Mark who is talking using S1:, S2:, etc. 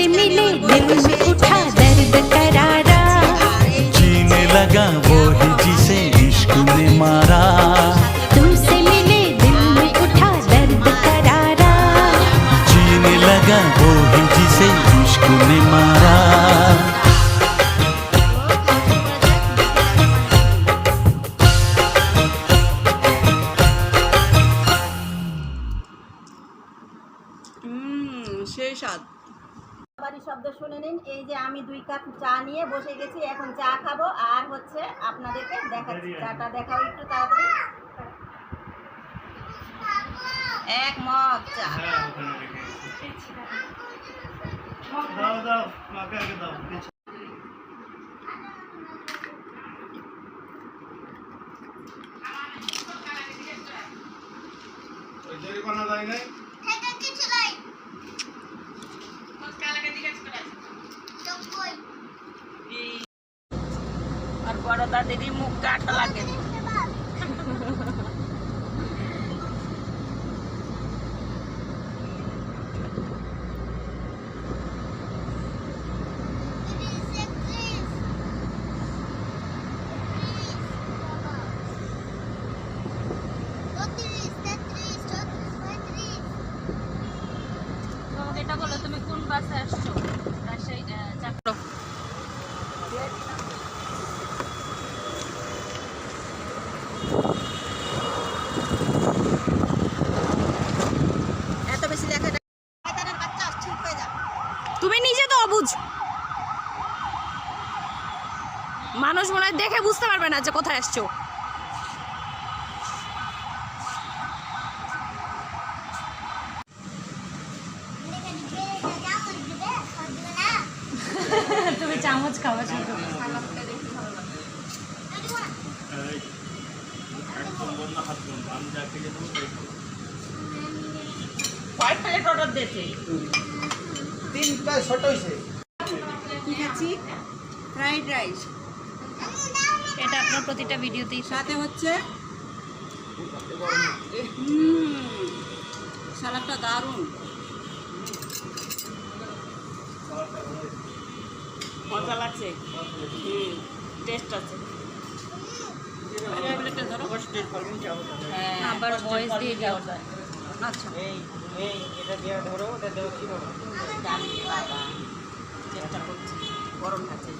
S1: मिले दिल में उठा दर्द करारा,
S2: जीने लगा वो ही जिसे इश्क ने मारा।
S1: तुमसे मिले दिल में उठा दर्द करारा,
S2: जीने लगा वो ही जिसे इश्क ने मारा।
S3: সেই স্বাদ।
S4: বাড়ির শব্দ শুনে নিন। এই যে আমি 2 কাপ চা নিয়ে বসে গেছি, এখন চা খাবো আর হচ্ছে আপনাদেরকে দেখাচ্ছি। চাটা দেখাও একটু তাড়াতাড়ি। 1 মগ চা।
S5: দাও দাও মাকে আগে দাও। ওই জরিমানা দেয় নাই?
S3: আর বড় দাদিরই মুখ কাটা লাগে।
S6: এটা বলো তুমি কোন বাসে আসছো? রাজশাহী চাকর।
S4: এত বেশি লেখা শয়তানের বাচ্চা, ঠিক হয়ে যা।
S3: তুমি নিজে তো অবুঝ মানুষ, মনে হয় দেখে বুঝতে পারবে না যে কোথায় আসছো।
S6: তুমি চামচ খাওয়া শুধু।
S3: কয় প্লেট অর্ডার দিয়েছে?
S5: 3টা ছোট হইছে।
S4: কি খাচ্ছি? Fried rice.
S6: এটা আপনার প্রতিটা ভিডিওতেই
S4: সাথে হচ্ছে সালাদটা দারুণ
S3: মজা লাগছে। টেস্ট আছে।
S6: আবার ভয়েস দিয়ে যাও।
S4: আচ্ছা।
S5: এটা দিয়ে ধরো, ওটা দাও কি হবে?
S3: জানি বাবা চেষ্টা করছি, গরম খাচ্ছে।